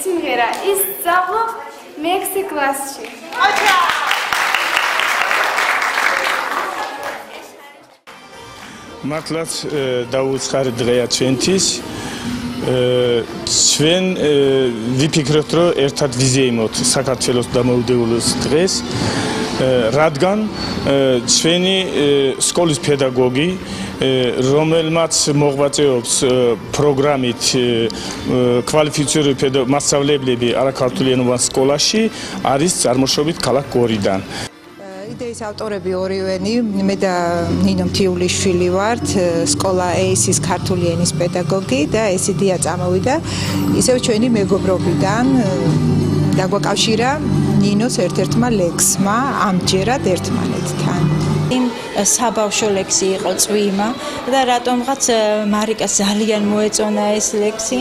სიმღერა ის სწავლობ მეექვსე კლასში. მართლაც დაუცხარი დღეა ჩვენთვის. ჩვენ ვიფიქროთ, რომ ერთად ვიზიეიმოთ საქართველოს დამოუკიდებლობის დღეს, რადგან ჩვენი სკოლის პედაგოგი, რომელმაც მოღვაწეობს პროგრამით კვალიფიციური მასწავლებლები არაქართულენოვან სკოლაში, არის წარმოშობით ქალაქ გორიდან. იდეის ავტორები ორივენი, მე და ნინო მთიულიშვილი ვართ, სკოლა ACE-ის ქართული ენის პედაგოგი და ეს იდეა წამოვიდა ისევ ჩვენი მეგობრობიდან. დაგვაკავშირა ნინოს ერთ-ერთმა ლექსმა ამჯერად ერთმანეთთან. საბავშვო ლექსი იყო წვიმა და რატომღაც მარიკას ძალიან მოეწონა ეს ლექსი.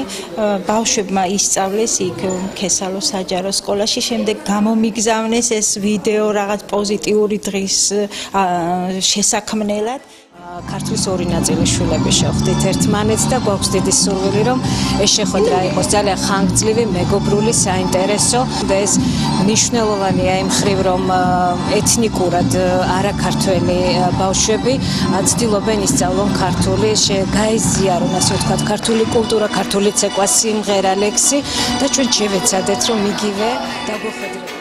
ბავშვებმა ისწავლეს იქ ქესალო საჯარო სკოლაში, შემდეგ გამომიგზავნეს ეს ვიდეო რაღაც პოზიტიური დღის შესაქმნელად. ქართლის ორი ნაწილი შვილები შევხვდით ერთმანეთს და გვაქვს დიდი სურვილი, რომ ეს შეხვედრა იყოს ძალიან ხანგრძლივი, მეგობრული, საინტერესო და ეს მნიშვნელოვანია იმ მხრივ, რომ ეთნიკურად არაქართველი ბავშვები ცდილობენ ისწავლონ ქართული, გაეზიარონ, ასე ვთქვათ, ქართული კულტურა, ქართული ცეკვა, სიმღერა, ლექსი და ჩვენ შევეცადეთ, რომ იგივე დაგვეხვედრებოდეთ.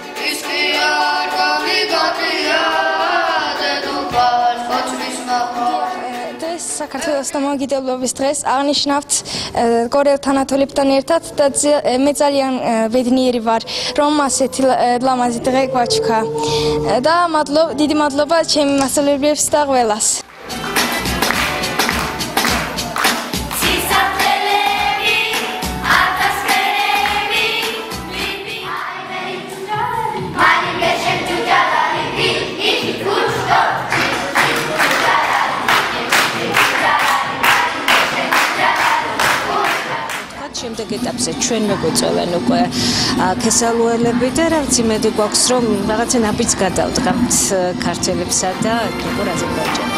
საქართველოს დამოუკიდებლობის დღეს აღნიშნავთ გორელ თანათოლებთან ერთად და მე ძალიან ბედნიერი ვარ, რომ ასეთი ლამაზი დღე გვაჩქა და დიდი მადლობა ჩემი მასწავლებლებს და ყველას. შემდეგ ეტაპზე ჩვენ მეგვეწევენ უკვე ქესალუელები და რაღაც იმედი გვაქვს, რომ რაღაცა ნაბიჯს გადავდგამთ ქართველებსა და ეთნიკურ აზერბაიჯანელებს.